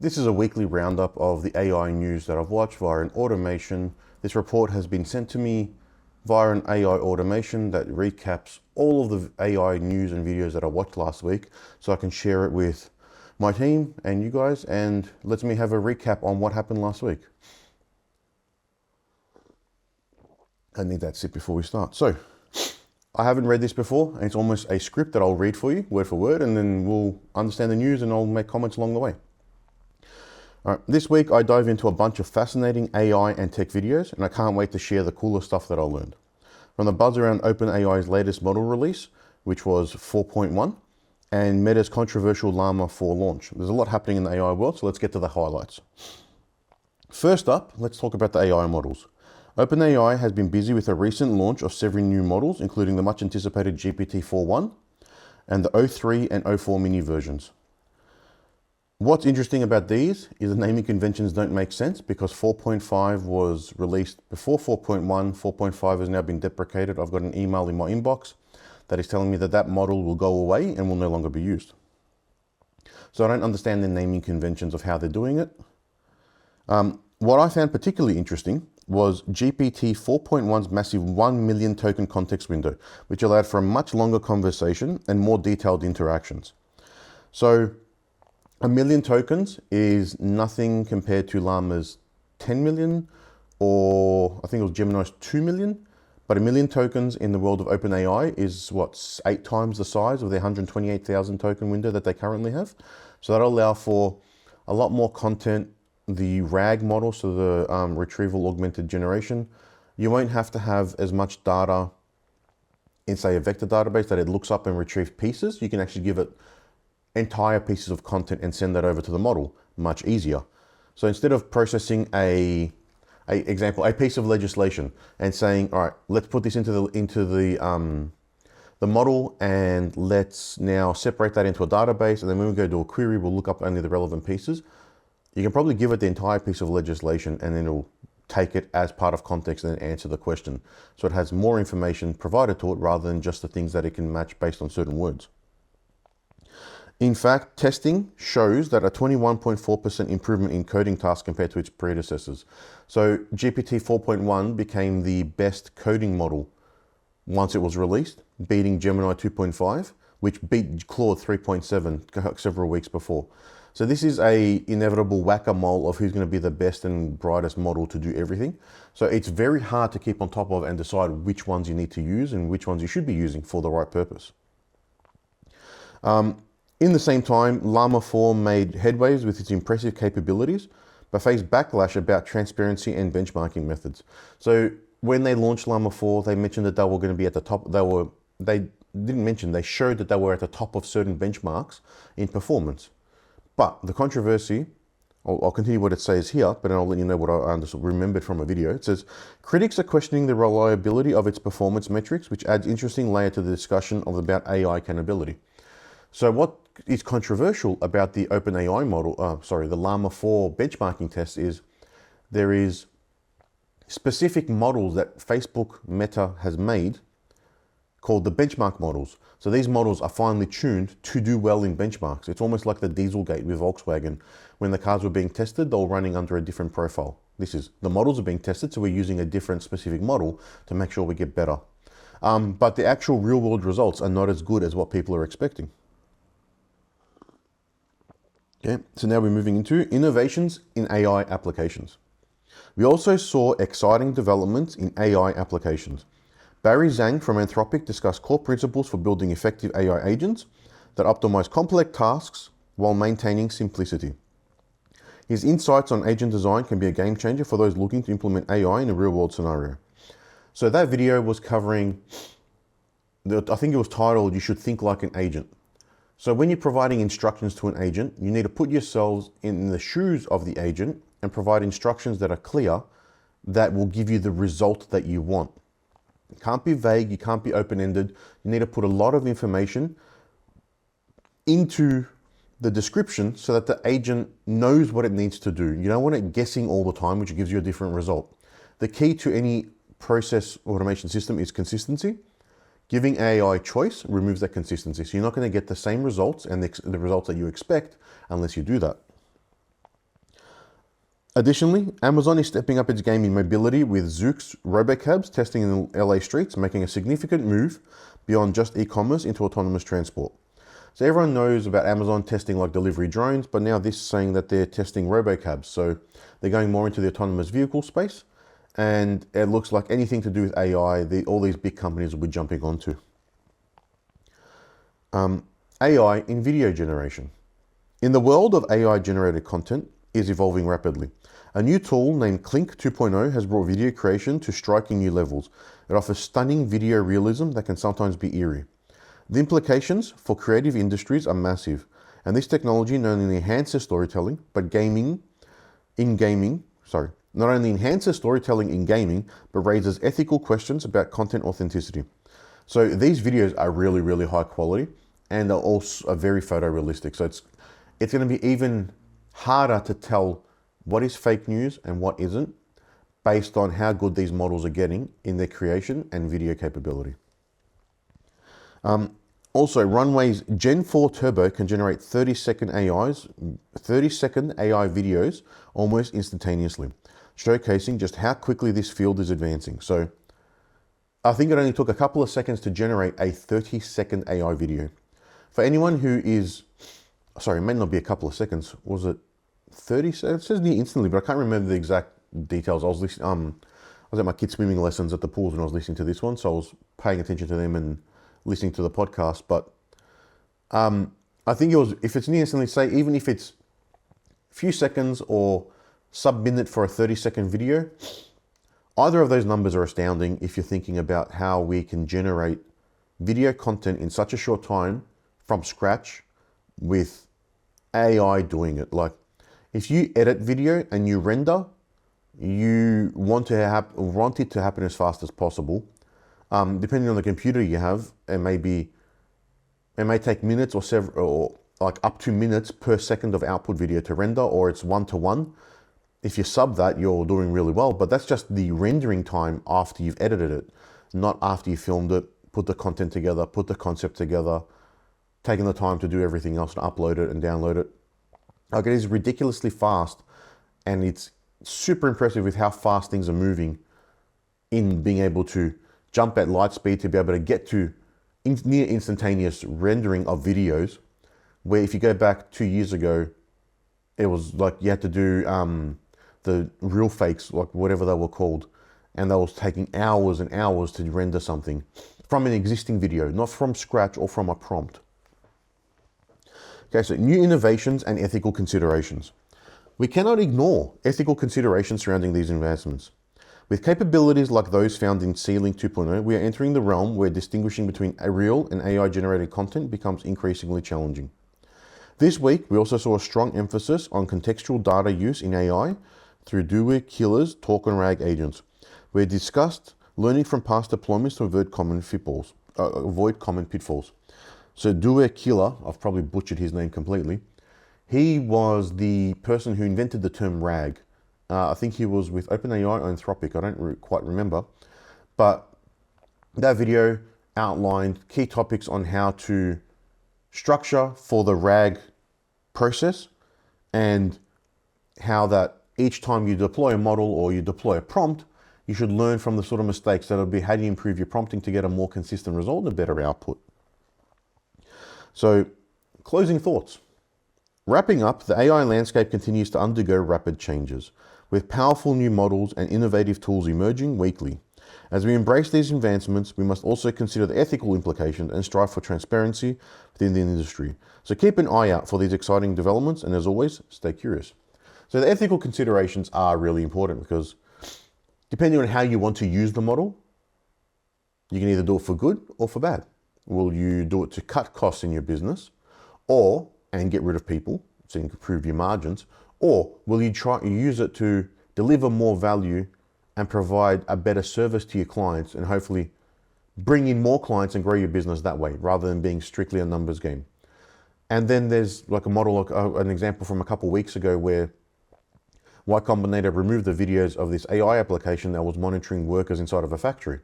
This is a weekly roundup of the AI news that I've watched via an automation. This report has been sent to me via an AI automation that recaps all of the AI news and videos that I watched last week so I can share it with my team and you guys, and lets me have a recap on what happened last week. I need that sip before we start. So, I haven't read this before, and it's almost a script that I'll read for you, word for word, and then we'll understand the news and I'll make comments along the way. All right, this week I dive into a bunch of fascinating AI and tech videos, and I can't wait to share the coolest stuff that I learned. From the buzz around OpenAI's latest model release, which was 4.1, and Meta's controversial Llama 4 launch. There's a lot happening in the AI world, so let's get to the highlights. First up, let's talk about the AI models. OpenAI has been busy with a recent launch of several new models, including the much anticipated GPT-4.1 and the O3 and O4 mini versions. What's interesting about these is the naming conventions don't make sense because 4.5 was released before 4.1. 4.5 has now been deprecated. I've got an email in my inbox that is telling me that that model will go away and will no longer be used. So I don't understand the naming conventions of how they're doing it. What I found particularly interesting was GPT 4.1's massive 1 million token context window, which allowed for a much longer conversation and more detailed interactions. So 1 million tokens is nothing compared to Llama's 10 million, or I think it was Gemini's 2 million. But 1 million tokens in the world of OpenAI is what, 8 times the size of their 128,000 token window that they currently have. So that'll allow for a lot more content. The RAG model, so the retrieval augmented generation, you won't have to have as much data in, say, a vector database that it looks up and retrieves pieces. You can actually give it entire pieces of content and send that over to the model much easier. So instead of processing a piece of legislation and saying, all right, let's put this into the model and let's now separate that into a database, and then when we go do a query, we'll look up only the relevant pieces. You can probably give it the entire piece of legislation and then it'll take it as part of context and then answer the question. So it has more information provided to it rather than just the things that it can match based on certain words. In fact, testing shows that a 21.4% improvement in coding tasks compared to its predecessors. So GPT 4.1 became the best coding model once it was released, beating Gemini 2.5, which beat Claude 3.7 several weeks before. So this is a inevitable whack-a-mole of who's going to be the best and brightest model to do everything. So it's very hard to keep on top of and decide which ones you need to use and which ones you should be using for the right purpose. In the same time, Llama 4 made headways with its impressive capabilities, but faced backlash about transparency and benchmarking methods. So when they launched Llama 4, they mentioned that they were going to be at the top. They showed that they were at the top of certain benchmarks in performance. But the controversy, I'll continue what it says here, but I'll let you know what I remembered from a video. It says, critics are questioning the reliability of its performance metrics, which adds interesting layer to the discussion about AI capability. So what is controversial about the OpenAI model, the Llama 4 benchmarking test is there is specific models that Facebook Meta has made called the benchmark models. So these models are finely tuned to do well in benchmarks. It's almost like the Dieselgate with Volkswagen. When the cars were being tested, they were running under a different profile. The models are being tested, so we're using a different specific model to make sure we get better. But the actual real world results are not as good as what people are expecting. Okay, so now we're moving into innovations in AI applications. We also saw exciting developments in AI applications. Barry Zhang from Anthropic discussed core principles for building effective AI agents that optimize complex tasks while maintaining simplicity. His insights on agent design can be a game changer for those looking to implement AI in a real-world scenario. So that video was covering, I think it was titled, You Should Think Like an Agent. So when you're providing instructions to an agent, you need to put yourselves in the shoes of the agent and provide instructions that are clear, that will give you the result that you want. It can't be vague, you can't be open-ended. You need to put a lot of information into the description so that the agent knows what it needs to do. You don't want it guessing all the time, which gives you a different result. The key to any process automation system is consistency. Giving AI choice removes that consistency. So you're not going to get the same results and the results that you expect unless you do that. Additionally, Amazon is stepping up its game in mobility with Zoox robocabs testing in LA streets, making a significant move beyond just e-commerce into autonomous transport. So everyone knows about Amazon testing like delivery drones, but now this is saying that they're testing robocabs. So they're going more into the autonomous vehicle space, and it looks like anything to do with AI, all these big companies will be jumping onto. AI in video generation. In the world of AI generated content is evolving rapidly. A new tool named Clink 2.0 has brought video creation to striking new levels. It offers stunning video realism that can sometimes be eerie. The implications for creative industries are massive, and this technology not only enhances storytelling, but not only enhances storytelling in gaming, but raises ethical questions about content authenticity. So these videos are really, really high quality, and are very photorealistic. So it's going to be even harder to tell what is fake news and what isn't, based on how good these models are getting in their creation and video capability. Also, Runway's Gen-4 Turbo can generate 30-second AI videos almost instantaneously, showcasing just how quickly this field is advancing. So I think it only took a couple of seconds to generate a 30-second AI video. For anyone who is, sorry, it may not be a couple of seconds, was it 30 seconds? It says near instantly, but I can't remember the exact details. I was at my kids' swimming lessons at the pools when I was listening to this one, so I was paying attention to them and listening to the podcast. But I think it was, if it's near instantly, say even if it's a few seconds or sub-minute for a 30-second video, either of those numbers are astounding if you're thinking about how we can generate video content in such a short time from scratch with AI doing it. Like, if you edit video and you render, you want it to happen as fast as possible. Depending on the computer you have, it may take minutes or like up to minutes per second of output video to render, or it's 1-to-1. If you sub that, you're doing really well, but that's just the rendering time after you've edited it, not after you filmed it, put the content together, put the concept together, taking the time to do everything else, to upload it and download it. Like, it is ridiculously fast, and it's super impressive with how fast things are moving in being able to jump at light speed to be able to get to near instantaneous rendering of videos, where if you go back 2 years ago, it was like you had to do the real fakes, like whatever they were called, and that was taking hours and hours to render something from an existing video, not from scratch or from a prompt. Okay, so new innovations and ethical considerations. We cannot ignore ethical considerations surrounding these advancements. With capabilities like those found in Clink 2.0, we are entering the realm where distinguishing between real and AI-generated content becomes increasingly challenging. This week, we also saw a strong emphasis on contextual data use in AI through Douwe Kiela's Talk and RAG agents. We discussed learning from past deployments to avoid common pitfalls. So Douwe Kiela, I've probably butchered his name completely. He was the person who invented the term RAG. I think he was with OpenAI or Anthropic, I don't quite remember. But that video outlined key topics on how to structure for the RAG process, and how that each time you deploy a model or you deploy a prompt, you should learn from the sort of mistakes. That'll be how do you improve your prompting to get a more consistent result and a better output. So, closing thoughts. Wrapping up, the AI landscape continues to undergo rapid changes, with powerful new models and innovative tools emerging weekly. As we embrace these advancements, we must also consider the ethical implications and strive for transparency within the industry. So keep an eye out for these exciting developments, and as always, stay curious. So the ethical considerations are really important, because depending on how you want to use the model, you can either do it for good or for bad. Will you do it to cut costs in your business and get rid of people so you can improve your margins? Or will you try and use it to deliver more value and provide a better service to your clients, and hopefully bring in more clients and grow your business that way, rather than being strictly a numbers game? And then there's like a model, an example from a couple of weeks ago, where Y Combinator removed the videos of this AI application that was monitoring workers inside of a factory.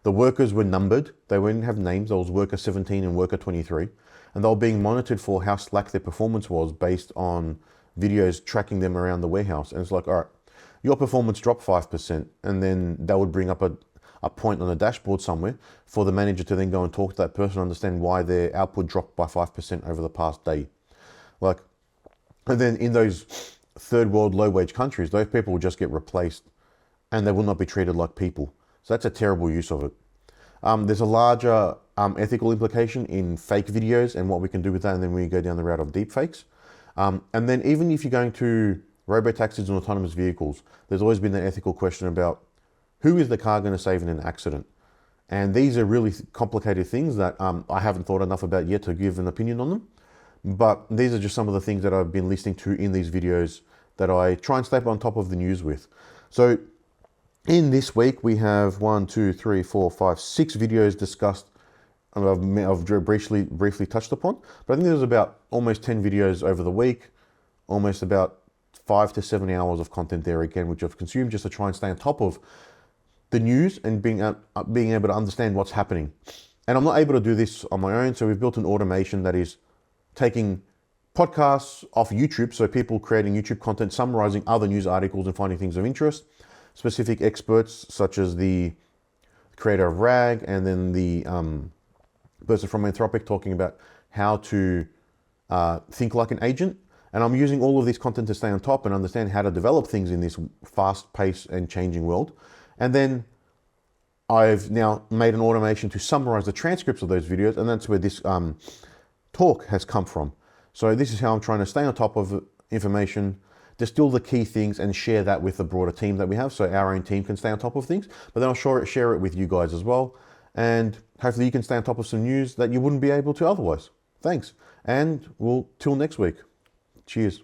The workers were numbered, they didn't have names, there was worker 17 and worker 23, and they were being monitored for how slack their performance was based on videos tracking them around the warehouse. And it's like, all right, your performance dropped 5%. And then that would bring up a point on a dashboard somewhere for the manager to then go and talk to that person, understand why their output dropped by 5% over the past day. Like, and then in those third world low wage countries, those people will just get replaced and they will not be treated like people. So that's a terrible use of it. There's a larger ethical implication in fake videos and what we can do with that, and then we go down the route of deep fakes. And then even if you're going to robo-taxis and autonomous vehicles, there's always been that ethical question about who is the car going to save in an accident? And these are really complicated things that I haven't thought enough about yet to give an opinion on them. But these are just some of the things that I've been listening to in these videos that I try and stay on top of the news with. So in this week, we have 6 videos discussed. I've briefly touched upon, but I think there's about almost 10 videos over the week, almost about 5 to 7 hours of content there again, which I've consumed just to try and stay on top of the news and being able to understand what's happening. And I'm not able to do this on my own, so we've built an automation that is taking podcasts off YouTube, so people creating YouTube content, summarizing other news articles and finding things of interest. Specific experts such as the creator of RAG and then the person from Anthropic talking about how to think like an agent. And I'm using all of this content to stay on top and understand how to develop things in this fast-paced and changing world. And then I've now made an automation to summarize the transcripts of those videos, and that's where this talk has come from. So this is how I'm trying to stay on top of information, distill the key things, and share that with the broader team that we have, so our own team can stay on top of things. But then I'll share it with you guys as well, and hopefully you can stay on top of some news that you wouldn't be able to otherwise. Thanks, and we'll till next week. Cheers.